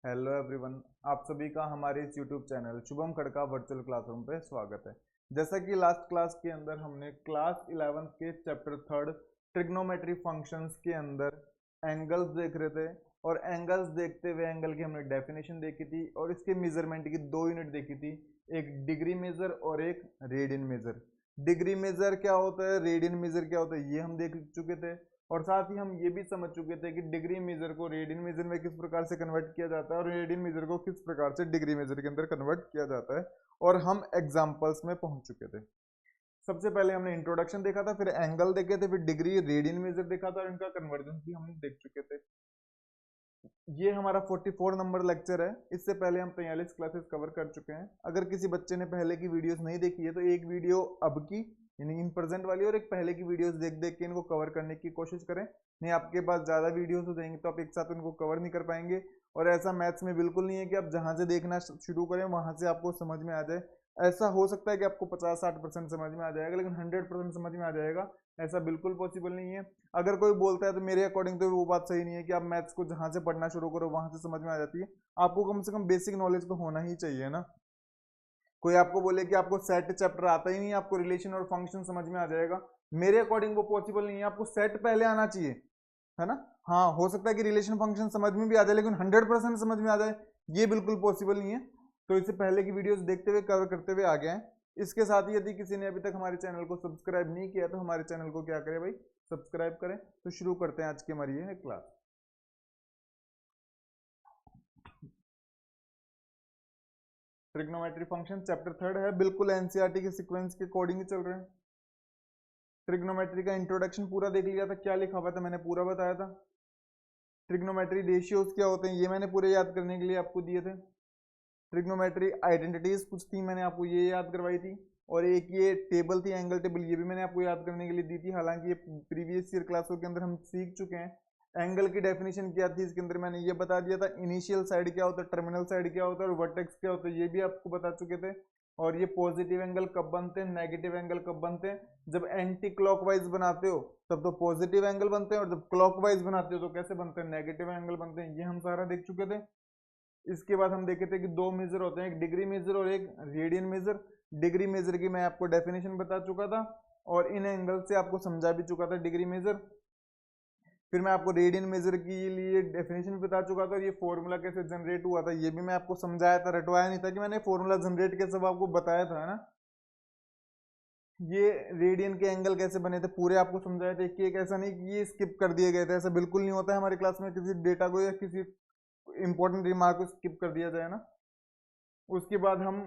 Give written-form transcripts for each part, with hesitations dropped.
Hello everyone. आप सभी का हमारे इस YouTube channel Shubham Khadka virtual classroom पे स्वागत है। जैसा कि लास्ट क्लास के अंदर हमने क्लास 11th के चैप्टर 3 ट्रिग्नोमेट्री फंक्शंस के अंदर एंगल्स देख रहे थे और एंगल्स देखते हुए एंगल की हमने डेफिनेशन देखी थी और इसके मेजरमेंट की दो यूनिट देखी थी, एक डिग्री मेजर और एक रेडियन मेजर। डिग्री मेजर क्या होता है, रेडियन मेजर क्या होता है, ये हम देख चुके थे और साथ ही हम ये भी समझ चुके थे कि डिग्री मेजर को रेडियन मेजर में किस प्रकार से कन्वर्ट किया जाता है और रेडियन मेजर को किस प्रकार से डिग्री मेजर के अंदर कन्वर्ट किया जाता है, और हम एग्जांपल्स में पहुंच चुके थे। सबसे पहले हमने इंट्रोडक्शन देखा था, फिर एंगल देखे थे, फिर डिग्री रेडियन मेजर देखा था और इनका कन्वर्जन भी हम देख चुके थे। ये हमारा 44 नंबर लेक्चर है। इससे पहले हम 43 क्लासेस कवर कर चुके हैं। अगर किसी बच्चे ने पहले की वीडियोस नहीं देखी है तो एक वीडियो अब की यानी इन प्रेजेंट वाली और एक पहले की वीडियोस देख देख के इनको कवर करने की कोशिश करें। नहीं, आपके पास ज़्यादा वीडियोस हो जाएंगे तो आप एक साथ इनको कवर नहीं कर पाएंगे। और ऐसा मैथ्स में बिल्कुल नहीं है कि आप जहाँ से देखना शुरू करें वहाँ से आपको समझ में आ जाए। ऐसा हो सकता है कि आपको 50-60% समझ में आ जाएगा, लेकिन 100% समझ में आ जाएगा ऐसा बिल्कुल पॉसिबल नहीं है। अगर कोई बोलता है तो मेरे अकॉर्डिंग तो वो बात सही नहीं है कि आप मैथ्स को जहां से पढ़ना शुरू करो वहां से समझ में आ जाती है। आपको कम से कम बेसिक नॉलेज तो होना ही चाहिए ना। कोई आपको बोले कि आपको सेट चैप्टर आता ही नहीं, आपको रिलेशन और फंक्शन समझ में आ जाएगा, मेरे अकॉर्डिंग वो पॉसिबल नहीं है। आपको सेट पहले आना चाहिए, है ना। हाँ, हो सकता है कि रिलेशन फंक्शन समझ में भी आ जाए, लेकिन 100% समझ में आ जाए ये बिल्कुल पॉसिबल नहीं है। तो इससे पहले की वीडियोस देखते हुए कवर करते हुए आ गए हैं। इसके साथ ही यदि किसी ने अभी तक हमारे चैनल को सब्सक्राइब नहीं किया तो हमारे चैनल को क्या करें भाई, सब्सक्राइब करें। तो शुरू करते हैं आज की हमारी ये क्लास। ट्रिग्नोमेट्री फंक्शन चैप्टर 3 है, बिल्कुल एनसीईआरटी के सीक्वेंस के अकॉर्डिंग ही चल रहे हैं। ट्रिग्नोमेट्री का इंट्रोडक्शन पूरा देख लिया था, क्या लिखा हुआ था मैंने पूरा बताया था। ट्रिग्नोमेट्री रेशियोज क्या होते हैं ये मैंने पूरे याद करने के लिए आपको दिए थे। ट्रिग्नोमेट्री आइडेंटिटीज कुछ थी, मैंने आपको ये याद करवाई थी। और एक ये टेबल थी, एंगल टेबल, ये भी मैंने आपको याद करने के लिए दी थी। हालांकि ये प्रीवियस ईयर क्लासों के अंदर हम सीख चुके हैं। एंगल की डेफिनेशन क्या थी इसके अंदर मैंने ये बता दिया था। इनिशियल साइड क्या होता है, टर्मिनल साइड क्या होता है और वर्टेक्स क्या होता है ये भी आपको बता चुके थे। और ये पॉजिटिव एंगल कब बनते हैं, नेगेटिव एंगल कब बनते हैं, जब एंटी क्लॉकवाइज बनाते हो तब तो पॉजिटिव एंगल बनते हैं और जब क्लॉकवाइज बनाते हो तो कैसे बनते हैं, नेगेटिव एंगल बनते हैं। ये हम सारा देख चुके थे। इसके बाद हम देखे थे कि दो मेजर होते हैं, एक डिग्री मेजर और एक रेडियन मेजर। डिग्री मेजर की मैं आपको डेफिनेशन बता चुका था और इन एंगल से आपको समझा भी चुका था डिग्री मेजर। फिर मैं आपको रेडियन मेजर के लिए डेफिनेशन भी बता चुका था और ये फॉर्मूला कैसे जनरेट हुआ था ये भी मैं आपको समझाया था। रटवाया नहीं था कि मैंने फॉर्मूला जनरेट कैसे सब आपको बताया था, है ना। ये रेडियन के एंगल कैसे बने थे पूरे आपको समझाया था कि एक ऐसा नहीं कि ये स्किप कर दिए गए थे, ऐसा बिल्कुल नहीं होता है हमारी क्लास में किसी डेटा को या किसी इंपॉर्टेंट रिमार्क को स्किप कर दिया जाए ना। उसके बाद हम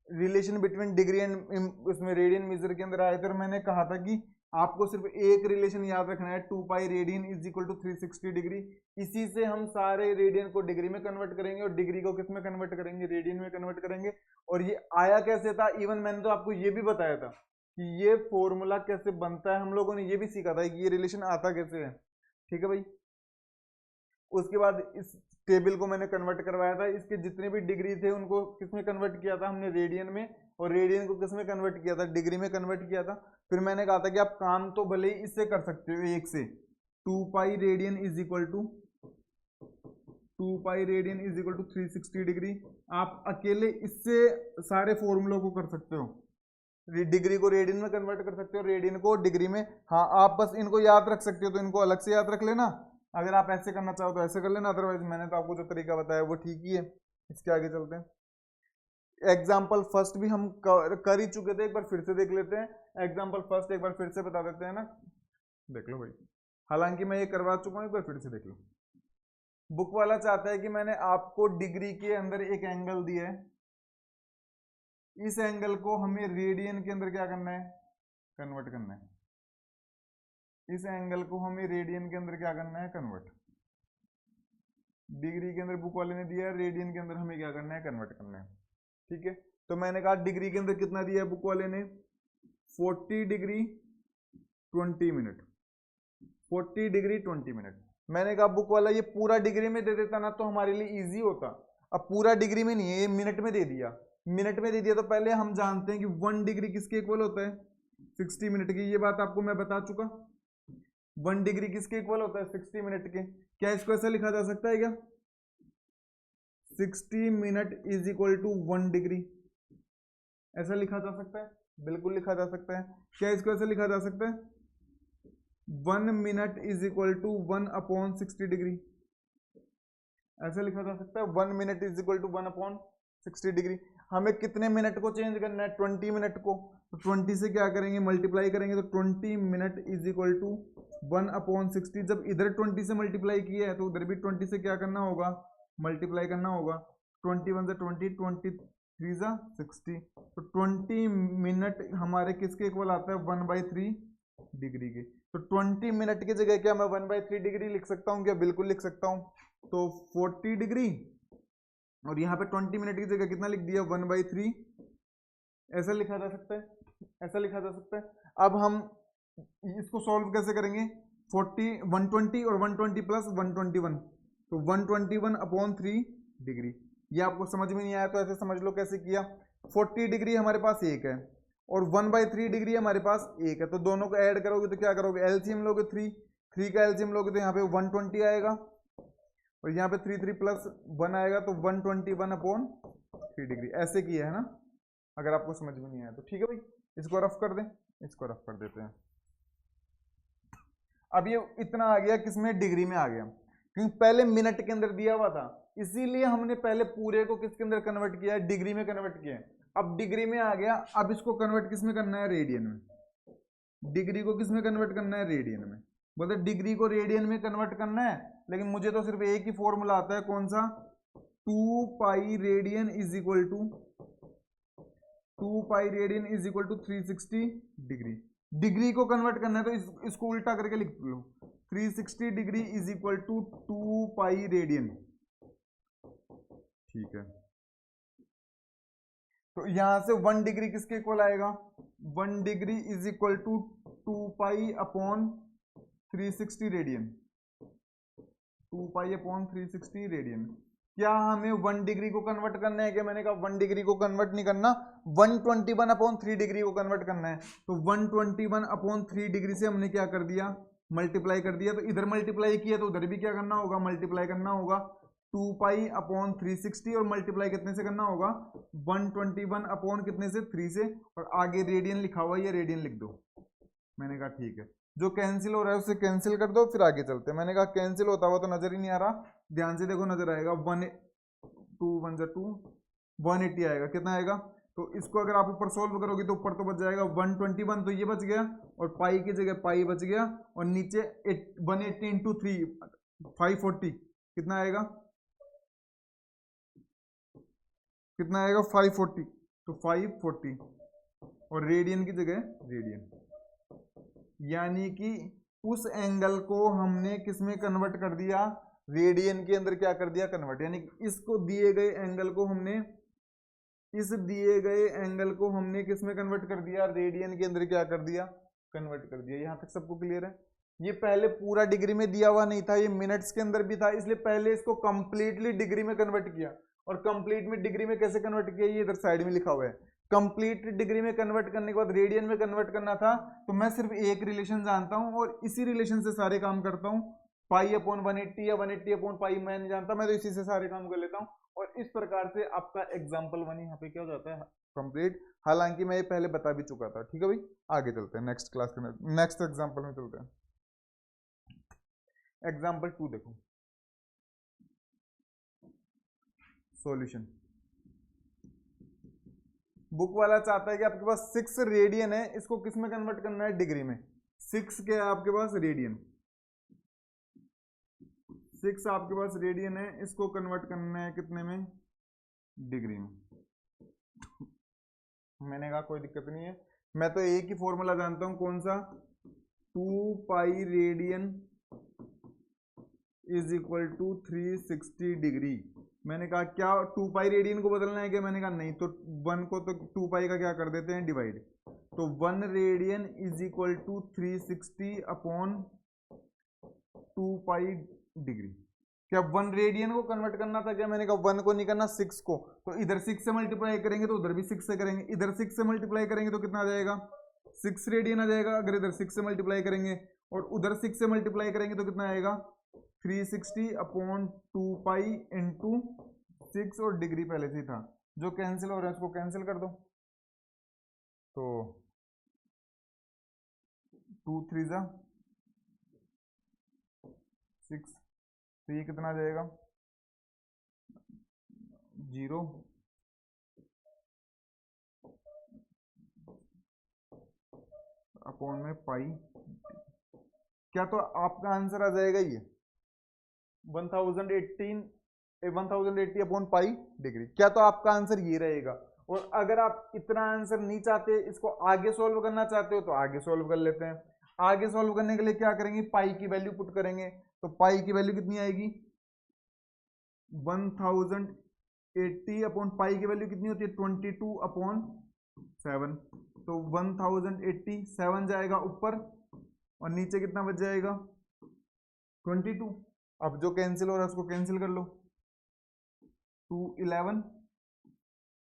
रिलेशन बिटवीन डिग्री एंड उसमें रेडियन मेजर के अंदर आए थे और मैंने कहा था कि आपको सिर्फ एक रिलेशन याद रखना है, 2 pi radian is equal to 360 degree. इसी से हम सारे रेडियन को डिग्री में कन्वर्ट करेंगे और डिग्री को किस में कन्वर्ट करेंगे, रेडियन में कन्वर्ट करेंगे। और ये आया कैसे था, इवन मैंने तो आपको ये भी बताया था कि ये फॉर्मूला कैसे बनता है, हम लोगों ने ये भी सीखा था कि ये रिलेशन आता कैसे है। ठीक है भाई। उसके बाद इस टेबल को मैंने कन्वर्ट करवाया था, इसके जितने भी डिग्री थे उनको किस में कन्वर्ट किया था हमने, रेडियन में। और रेडियन को किस में कन्वर्ट किया था, डिग्री में कन्वर्ट किया था। फिर मैंने कहा था कि आप काम तो भले ही इससे कर सकते हो, एक से 2 pi radian is equal to 360 degree. आप अकेले इससे सारे फॉर्मूलों को कर सकते हो, डिग्री को रेडियन में कन्वर्ट कर सकते हो, रेडियन को डिग्री में। हाँ, आप बस इनको याद रख सकते हो तो इनको अलग से याद रख लेना। अगर आप ऐसे करना चाहो तो ऐसे कर लेना, अदरवाइज मैंने तो आपको जो तरीका बताया वो ठीक ही है। इसके आगे चलते हैं। एग्जाम्पल फर्स्ट भी हम कर ही चुके थे, एक बार फिर से देख लेते हैं। एग्जाम्पल फर्स्ट एक बार फिर से बता देते हैं ना, देख लो भाई। हालांकि मैं ये करवा चुका हूँ, एक बार फिर से देख लो। बुक वाला चाहता है कि मैंने आपको डिग्री के अंदर एक एंगल दिया है, इस एंगल को हमें रेडियन के अंदर क्या करना है, कन्वर्ट करना है। इस एंगल को हमें रेडियन के अंदर क्या करना है, कन्वर्ट। डिग्री के अंदर बुक वाले ने दिया है, रेडियन के अंदर हमें क्या करना है, कन्वर्ट करना है। ठीक है। तो मैंने कहा डिग्री के अंदर कितना दिया है बुक वाले ने, 40 डिग्री 20 मिनट। 40 degree 20 minute. मैंने कहा बुक वाला ये पूरा डिग्री में दे देता ना तो हमारे लिए इजी होता। अब पूरा डिग्री में नहीं है, ये मिनट में दे दिया। मिनट में दे दिया तो पहले हम जानते हैं कि 1 डिग्री किसके इक्वल होता है, 60 मिनट की। ये बात आपको मैं बता चुका। 1 डिग्री किसके इक्वल होता है, 60 मिनट के। क्या इसको ऐसा लिखा जा सकता है क्या, 60 minute is equal to 1 degree. ऐसा लिखा जा सकता है, बिल्कुल लिखा जा सकता है। क्या इसको ऐसे लिखा जा सकता है, 1 minute is equal to 1/60 degree. ऐसे लिखा जा सकता है 1 minute is equal to 1/60 degree. हमें कितने मिनट को चेंज करना है, 20 मिनट को। तो 20 से क्या करेंगे, मल्टीप्लाई करेंगे, तो 20 मिनट इज इक्वल टू 1/60। जब इधर 20 से मल्टीप्लाई किया है तो उधर भी 20 से क्या करना होगा, मल्टीप्लाई करना होगा। 21 से 20, 23 से 60। तो 20 मिनट हमारे किसके इक्वल आता है, 1/3 डिग्री के। तो 20 मिनट की जगह क्या मैं 1/3 डिग्री लिख सकता हूँ क्या, बिल्कुल लिख सकता हूँ। तो 40 डिग्री, और यहाँ पे 20 मिनट की जगह कितना लिख दिया, 1/3। ऐसा लिखा जा सकता है, ऐसा लिखा जा सकता है। अब हम इसको सॉल्व कैसे करेंगे, 40, 120 और 120 प्लस 121, तो 121/3 डिग्री। ये आपको समझ में नहीं आया तो ऐसे समझ लो कैसे किया। 40 डिग्री हमारे पास एक है और 1/3 डिग्री हमारे पास एक है, तो दोनों को ऐड करोगे तो क्या करोगे, एलसीएम लोगे 3 का एलसीएम लोगे तो यहाँ पे 120 आएगा, और यहाँ पे 3 प्लस 1 आएगा, तो 121/3 डिग्री। ऐसे किया है ना, अगर आपको समझ में नहीं आया तो ठीक है भाई, इसको रफ कर दें, इसको रफ कर देते हैं। अब ये इतना आ गया, किसमें, डिग्री में आ गया, क्योंकि पहले मिनट के अंदर दिया हुआ था, इसीलिए हमने पहले पूरे को किसके अंदर कन्वर्ट किया है, डिग्री में कन्वर्ट किया है। अब डिग्री में आ गया, अब इसको कन्वर्ट किस में करना है, रेडियन में। डिग्री को किस में कन्वर्ट करना है, रेडियन में। बोलते डिग्री को रेडियन में कन्वर्ट करना है, लेकिन मुझे तो सिर्फ एक ही फॉर्मूला आता है, कौन सा, 2 pi radian is equal to 360 degree. Degree को कन्वर्ट करना है तो इसको उल्टा करके लिख लो, 360 degree is equal to 2 pi radian. ठीक है, तो यहां से 1 डिग्री किसके इक्वल आएगा, 1 degree is equal to 2 pi upon 360 radian, 2 pi upon 360 radian. क्या हमें 1 डिग्री को कन्वर्ट करना है, क्या मैंने कहा 1 डिग्री को कन्वर्ट नहीं करना, 121/3 डिग्री को कन्वर्ट करना है। तो 121/3 डिग्री से हमने क्या कर दिया, मल्टीप्लाई कर दिया। तो इधर मल्टीप्लाई किया तो उधर भी क्या करना होगा, मल्टीप्लाई करना होगा, 2 पाई अपॉन 360, और मल्टीप्लाई कितने से करना होगा, 121 अपॉन कितने से, 3 से, और आगे रेडियन लिखा हुआ है, ये रेडियन लिख दो। मैंने कहा ठीक है, जो कैंसिल हो रहा है उसे कैंसिल कर दो, फिर आगे चलते हैं। मैंने कहा कैंसिल होता हुआ तो नजर ही नहीं आ रहा, ध्यान से देखो नजर आएगा, 2 1 2 180 आएगा, कितना आएगा। तो इसको अगर आप ऊपर सोल्व करोगे तो ऊपर तो बच जाएगा 121, तो ये बच गया, और पाई की जगह पाई बच गया, और नीचे 180 इंटू 3 540, कितना आएगा, कितना आएगा 540, तो 540, और रेडियन की जगह रेडियन, यानी कि उस एंगल को हमने किसमें कन्वर्ट कर दिया, रेडियन के अंदर क्या कर दिया, कन्वर्ट। यानी कि इसको दिए गए एंगल को हमने, इस दिए गए एंगल को हमने किसमें कन्वर्ट कर दिया, रेडियन के अंदर क्या कर दिया, कन्वर्ट कर दिया। यहां तक सबको क्लियर है। ये पहले पूरा डिग्री में दिया हुआ नहीं था, ये मिनट्स के अंदर भी था, इसलिए पहले इसको कंप्लीटली डिग्री में कन्वर्ट किया। और कंप्लीट में डिग्री में कैसे कन्वर्ट किया, ये इधर साइड में लिखा हुआ है। कंप्लीट डिग्री में कन्वर्ट करने के बाद रेडियन में कन्वर्ट करना था, तो मैं सिर्फ एक रिलेशन जानता हूं और इसी रिलेशन से सारे काम करता हूं। पाई अपॉन 180 या 180 अपॉन पाई मैं नहीं जानता, मैं तो इसी से सारे काम कर लेता हूं। और इस प्रकार से आपका एग्जाम्पल 1 यहाँ पे क्या हो जाता है, कंप्लीट। हालांकि मैं ये पहले बता भी चुका था। ठीक है भाई, आगे चलते हैं नेक्स्ट क्लास के, नेक्स्ट एग्जाम्पल में चलते हैं। एग्जाम्पल 2 देखो, सॉल्यूशन। बुक वाला चाहता है कि आपके पास 6 रेडियन है, इसको किस में कन्वर्ट करना है, डिग्री में। 6 क्या है आपके पास, रेडियन। 6 आपके पास रेडियन है, इसको कन्वर्ट करना है कितने में, डिग्री में। मैंने कहा कोई दिक्कत नहीं है, मैं तो एक ही फॉर्मूला जानता हूं, कौन सा, 2 pi radian is equal to 360 degree. मैंने कहा क्या 2 पाई रेडियन को बदलना है क्या, मैंने कहा नहीं, तो 1 को तो 2 पाई का क्या कर देते हैं, डिवाइड। तो 1 radian is equal to 360 upon 2 pi degree. क्या 1 रेडियन को कन्वर्ट करना था क्या, मैंने कहा 1 को नहीं करना, 6 को। तो इधर 6 से मल्टीप्लाई करेंगे तो उधर भी 6 से करेंगे, इधर 6 से मल्टीप्लाई करेंगे तो कितना आ जाएगा, 6 रेडियन आ जाएगा। अगर इधर 6 से मल्टीप्लाई करेंगे और उधर 6 से मल्टीप्लाई करेंगे तो कितना आएगा, 360 अपॉन 2 पाई इंटू 6 और डिग्री पहले से ही था, जो कैंसिल हो रहा है उसको कैंसिल कर दो। तो 2 3 जा 6, तो ये कितना आ जाएगा 0 अपॉन में पाई। क्या तो आपका आंसर आ जाएगा ये 1080 अपॉन पाई डिग्री। क्या तो आपका आंसर ये रहेगा। और अगर आप इतना आंसर नहीं चाहते, इसको आगे सॉल्व करना चाहते हो तो आगे सॉल्व कर लेते हैं। आगे सॉल्व करने के लिए क्या करेंगे, पाई की वैल्यू पुट करेंगे। तो पाई की वैल्यू कितनी आएगी 1080 अपॉन पाई की वैल्यू कितनी होती है 22 अपॉन 7। तो 1087 जाएगा ऊपर और नीचे कितना बच जाएगा 22। अब जो कैंसिल हो रहा है उसको कैंसिल कर लो। 2 11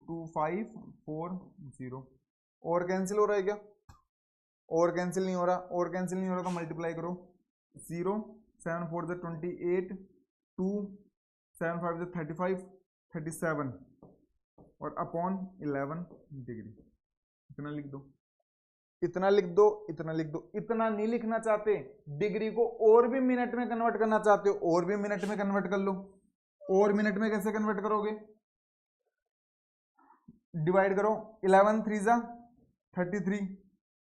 2 5 4 0। और कैंसिल हो रहा है क्या, और कैंसिल नहीं हो रहा, और कैंसिल नहीं हो रहा तो मल्टीप्लाई करो। 0 7 4 28 2 7 5 35 37 और अपॉन 11 डिग्री। इतना लिख दो, इतना लिख दो, इतना लिख दो। इतना नहीं लिखना चाहते, डिग्री को और भी मिनट में कन्वर्ट करना चाहते हो, और भी मिनट में कन्वर्ट कर लो। और मिनट में कैसे कन्वर्ट करोगे, डिवाइड करो। 11 3 जा 33,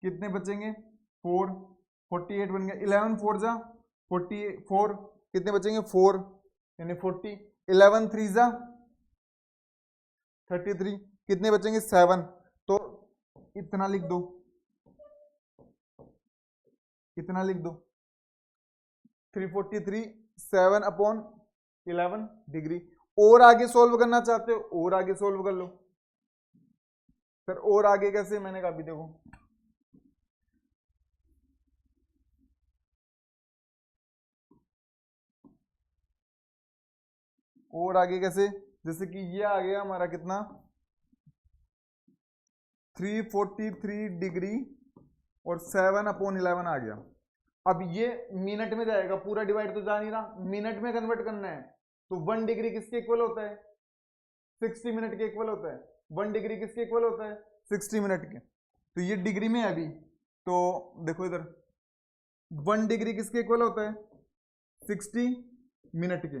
कितने बचेंगे 4, 48 बन गया। 11 4 जा 44, कितने बचेंगे 4 यानी 40। 11 3 जा 33, कितने बचेंगे 7। तो इतना लिख दो, इतना लिख दो 343 7 अपॉन 11 डिग्री। और आगे सॉल्व करना चाहते हो और आगे सॉल्व कर लो। सर और आगे कैसे, मैंने कहा भी देखो और आगे कैसे, जैसे कि ये आ गया हमारा कितना 343 डिग्री और 7 अपॉन 11 आ गया। अब ये मिनट में जाएगा, पूरा डिवाइड तो जा नहीं रहा, मिनट में कन्वर्ट करना है। तो 1 डिग्री किसके इक्वल होता है 60 मिनट के इक्वल होता है। 1 डिग्री किसके इक्वल होता है 60 मिनट के। तो ये डिग्री में है अभी, तो देखो इधर 1 डिग्री किसके इक्वल होता है 60 मिनट के।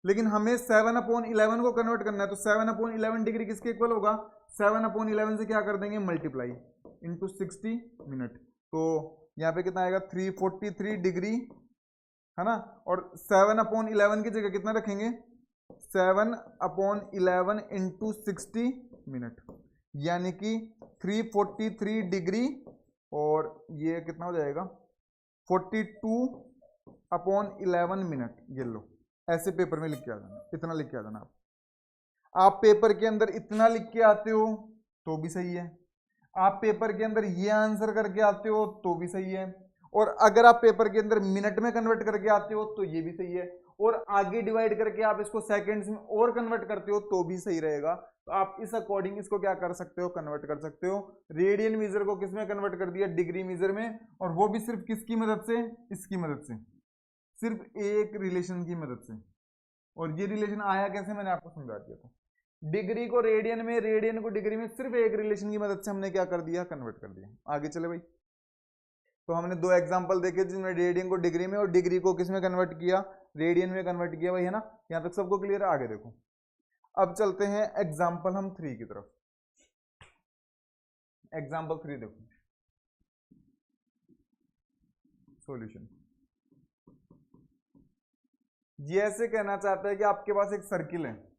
लेकिन हमें 7 अपॉन 11 को कन्वर्ट करना है, तो 7 अपॉन 11 डिग्री किसके इक्वल होगा 7 अपॉन 11 से क्या कर देंगे मल्टीप्लाई इंटू 60 मिनट। तो यहाँ पे कितना आएगा 343 डिग्री है ना, और 7 अपॉन 11 की जगह कितना रखेंगे 7 अपॉन 11 इंटू 60 मिनट, यानी कि 343 डिग्री और ये कितना हो जाएगा 42 अपॉन 11 मिनट। ये लो ऐसे पेपर में लिख के आ जाना, इतना लिख के आ जाना। आप पेपर के अंदर इतना लिख के आते हो तो भी सही है, आप पेपर के अंदर ये आंसर करके आते हो तो भी सही है, और अगर आप पेपर के अंदर मिनट में कन्वर्ट करके आते हो तो ये भी सही है, और आगे डिवाइड करके आप इसको सेकंड्स में और कन्वर्ट करते हो तो भी सही रहेगा। तो आप इस अकॉर्डिंग इसको क्या कर सकते हो कन्वर्ट कर सकते हो। रेडियन मीजर को किस में कन्वर्ट कर दिया डिग्री मीजर में, और वो भी सिर्फ किसकी मदद से, इसकी मदद से, सिर्फ एक रिलेशन की मदद से। और ये रिलेशन आया कैसे मैंने आपको समझा दिया था, डिग्री को रेडियन में, रेडियन को डिग्री में सिर्फ एक रिलेशन की मदद से हमने क्या कर दिया कन्वर्ट कर दिया। आगे चले भाई, तो हमने दो एग्जांपल देखे जिसमें रेडियन को डिग्री में और डिग्री को किस में कन्वर्ट किया रेडियन में कन्वर्ट किया भाई, है ना। यहां तक सबको क्लियर है, आगे देखो। अब चलते हैं एग्जाम्पल हम 3 की तरफ। एग्जाम्पल 3 देखो, सॉल्यूशन। ये ऐसे कहना चाहता है कि आपके पास एक सर्किल है,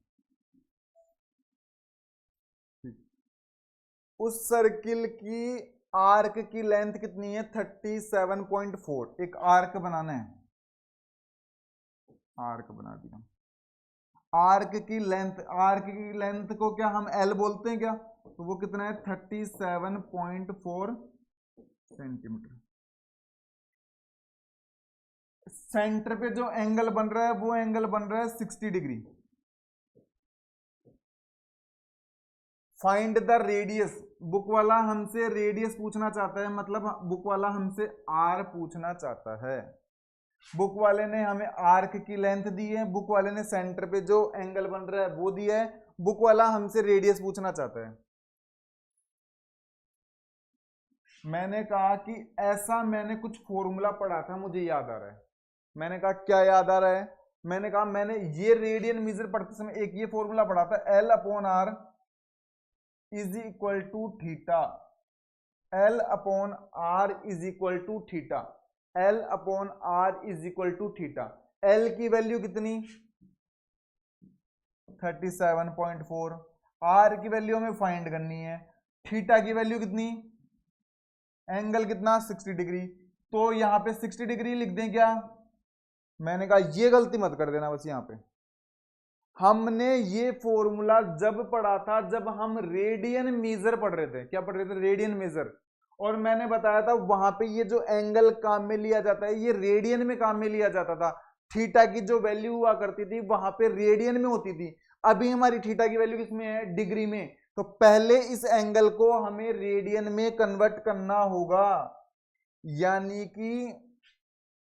उस सर्किल की आर्क की लेंथ कितनी है 37.4। एक आर्क बनाना है, आर्क बना दिया। आर्क की लेंथ को क्या हम एल बोलते हैं क्या, तो वो कितना है 37.4 सेंटीमीटर। सेंटर पे जो एंगल बन रहा है वो एंगल बन रहा है 60 degree. Find the radius, book वाला हमसे रेडियस पूछना चाहता है, मतलब बुक वाला हमसे आर पूछना चाहता है। बुक वाले ने हमें आर्क की लेंथ दी है, बुक वाले ने सेंटर पे जो एंगल बन रहा है वो दिया है, बुक वाला हमसे रेडियस पूछना चाहता है। मैंने कहा कि ऐसा मैंने कुछ फॉर्मूला पढ़ा था, मुझे याद आ रहा है। मैंने कहा क्या याद आ रहा है? मैंने कहा मैंने ये रेडियन मेजर पढ़ते समय एक ये फॉर्मूला पढ़ा था, L upon R is equal to theta. L upon R is equal to theta. L upon R is equal to theta. L की वैल्यू कितनी? 37.4। आर की वैल्यू हमें फाइंड करनी है। थीटा की वैल्यू कितनी? एंगल कितना? 60 डिग्री। तो यहां पे 60 डिग्री लिख दें क्या? मैंने कहा ये गलती मत कर देना बस। यहां पे हमने ये फॉर्मूला जब पढ़ा था जब हम रेडियन मेजर पढ़ रहे थे। क्या पढ़ रहे थे? Radian major. और मैंने बताया था वहां पे ये जो एंगल काम में लिया जाता है ये रेडियन में काम में लिया जाता था। थीटा की जो वैल्यू हुआ करती थी वहां पे रेडियन में होती थी। अभी हमारी थीटा की वैल्यू किसमें है? डिग्री में। तो पहले इस एंगल को हमें रेडियन में कन्वर्ट करना होगा, यानी कि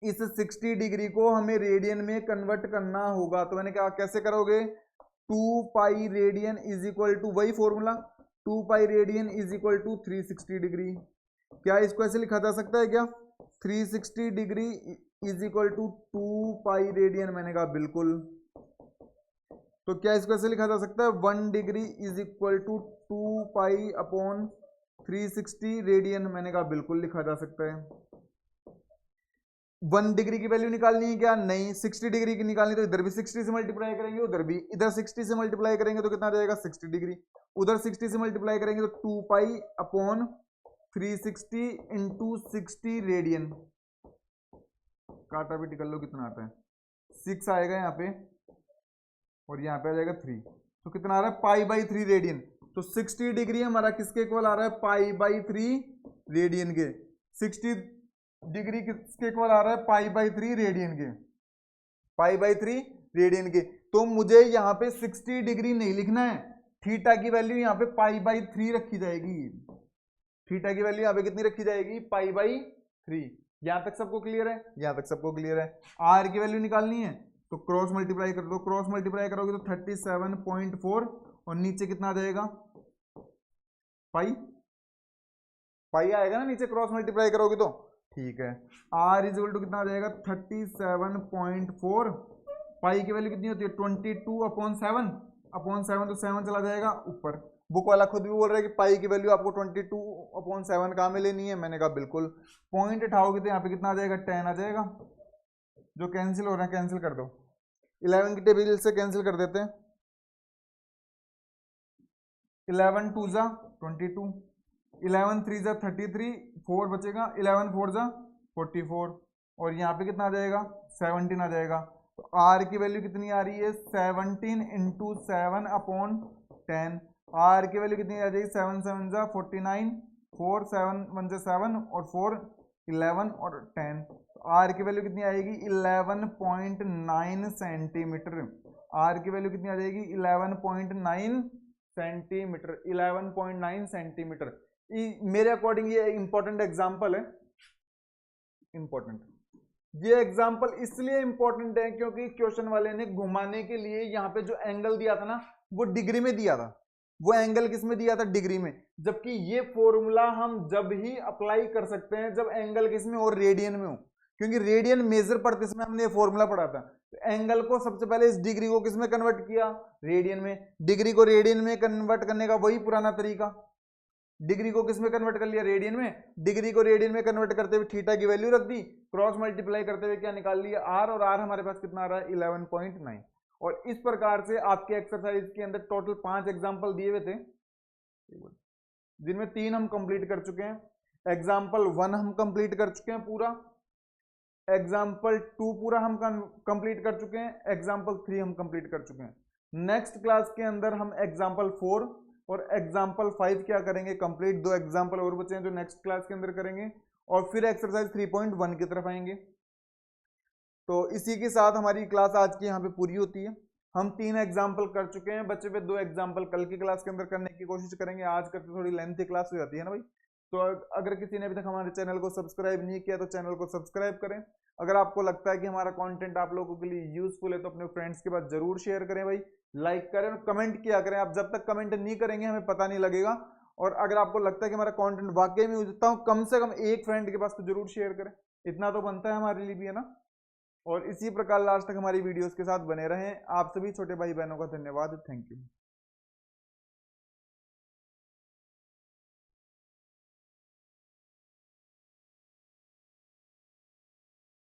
इस 60 डिग्री को हमें रेडियन में कन्वर्ट करना होगा। तो मैंने कहा कैसे करोगे? 2 pi radian is equal to, वही formula, 2 pi radian is equal to 360 degree. क्या इसको ऐसे लिखा जा सकता है क्या? 360 degree is equal to 2 pi radian. मैंने कहा बिल्कुल। तो क्या इसको ऐसे लिखा जा सकता है? 1 degree is equal to 2 pi upon 360 radian. मैंने कहा बिल्कुल लिखा जा सकता है। 1 डिग्री की वैल्यू निकालनी है क्या? नहीं। 60 डिग्री की निकालनी, तो इधर भी 60 से मल्टीप्लाई करेंगे, उधर भी, इधर 60 से मल्टीप्लाई करेंगे तो कितना आ जाएगा? 60 डिग्री। उधर 60 से मल्टीप्लाई करेंगे तो 2 पाई अपॉन 360 इंटू 60 रेडियन। काटा भी कर लो कितना आता है? 6 आएगा यहाँ पे, और यहाँ पे आ जाएगा 3। तो कितना आ रहा है? Pi by 3 radian. तो 60 डिग्री हमारा किसके इक्वल आ रहा है? पाई बाई 3 रेडियन के। 60 डिग्री किसके इक्वल आ रहा है? पाई बाई 3 रेडियन के। पाई बाई 3 रेडियन के। तो मुझे यहाँ पे 60 डिग्री नहीं लिखना है, थीटा की वैल्यू यहाँ पे पाई बाई 3 रखी जाएगी। थीटा की वैल्यू यहाँ पे कितनी रखी जाएगी? Pi by 3। यहां तक सबको क्लियर है? यहां तक सबको क्लियर है। आर की वैल्यू निकालनी है तो क्रॉस मल्टीप्लाई कर दो। क्रॉस मल्टीप्लाई करोगे तो 37.4, और नीचे कितना आ जाएगा? पाई। पाई आएगा ना नीचे, क्रॉस मल्टीप्लाई करोगे तो। ठीक है। आर इज इक्वल टू कितना आ जाएगा? 37.4। पाई की वैल्यू कितनी होती है? 22 अपॉन 7। अपॉन 7 तो 7 चला जाएगा ऊपर। बुक वाला खुद भी बोल रहा है कि पाई की वैल्यू आपको 22 अपॉन 7 कहाँ में लेनी है? मैंने कहा बिल्कुल। पॉइंट उठाओगे तो यहाँ पे कितना आ जाएगा? 10 आ जाएगा। जो कैंसिल हो रहा है कैंसिल कर दो। 11 की टेबल से कैंसिल कर देते हैं। 11 2 जा 22, 11 3 जा 33, 4 बचेगा, 11 4 जा 44, और यहाँ पे कितना आ जाएगा? 17 आ जाएगा। तो आर की वैल्यू कितनी आ रही है? 17 इंटू 7 अपॉन 10। आर की वैल्यू कितनी आ जाएगी? 7 7 जा 49, 4 7 1 जा 7, और 4 11 और 10। तो आर की वैल्यू कितनी आएगी? 11.9 सेंटीमीटर। आर की वैल्यू कितनी आ जाएगी? 11.9 सेंटीमीटर। 11.9 सेंटीमीटर। मेरे अकॉर्डिंग ये इंपॉर्टेंट एग्जांपल है। इंपॉर्टेंट, ये एग्जांपल इसलिए इंपॉर्टेंट है क्योंकि क्वेश्चन वाले ने घुमाने के लिए यहाँ पे जो एंगल दिया था ना वो डिग्री में दिया था। वो एंगल किस में दिया था? डिग्री में। जबकि ये फॉर्मूला हम जब ही अप्लाई कर सकते हैं जब एंगल किस में और रेडियन में हो, क्योंकि रेडियन मेजर पढ़ते समय हमने ये फॉर्मूला पढ़ा था। तो एंगल को सबसे पहले इस डिग्री को किस में कन्वर्ट किया? रेडियन में। डिग्री को रेडियन में कन्वर्ट करने का वही पुराना तरीका। डिग्री को किस में कन्वर्ट कर लिया? रेडियन में। डिग्री को रेडियन में कन्वर्ट करते हुए थीटा की वैल्यू रख दी, क्रॉस मल्टीप्लाई करते हुए क्या निकाल लिया? आर, और आर हमारे पास कितना आ रहा है? 11.9। और इस प्रकार से आपके एक्सरसाइज के अंदर टोटल 5 एग्जाम्पल दिए हुए थे, जिनमें 3 हम कंप्लीट कर चुके हैं। एग्जाम्पल 1 हम कंप्लीट कर चुके हैं पूरा, एग्जाम्पल 2 पूरा हम कंप्लीट कर चुके हैं, एग्जाम्पल 3 हम कंप्लीट कर चुके हैं। नेक्स्ट क्लास के अंदर हम एग्जाम्पल 4 और एग्जाम्पल 5 क्या करेंगे? कंप्लीट। 2 एग्जाम्पल और बचे हैं जो नेक्स्ट क्लास के अंदर करेंगे, और फिर एक्सरसाइज 3.1 की तरफ आएंगे। तो इसी के साथ हमारी क्लास आज की यहाँ पे पूरी होती है। हम 3 एग्जाम्पल कर चुके हैं, बच्चे पे 2 एग्जाम्पल कल की क्लास के अंदर करने की कोशिश करेंगे। आज करते थोड़ी लेंथी क्लास हो जाती है ना भाई, तो अगर किसी ने अभी तक हमारे चैनल को सब्सक्राइब नहीं किया तो चैनल को सब्सक्राइब करें। अगर आपको लगता है कि हमारा कंटेंट आप लोगों के लिए यूजफुल है तो अपने फ्रेंड्स के पास जरूर शेयर करें भाई, लाइक करें और कमेंट किया करें। आप जब तक कमेंट नहीं करेंगे हमें पता नहीं लगेगा। और अगर आपको लगता है कि हमारा कंटेंट वाकई में यूज होता है, कम से कम एक फ्रेंड के पास तो जरूर शेयर करें, इतना तो बनता है हमारे लिए भी, है ना। और इसी प्रकार लास्ट तक हमारी वीडियोस के साथ बने रहें। आप सभी छोटे भाई बहनों का धन्यवाद, थैंक यू।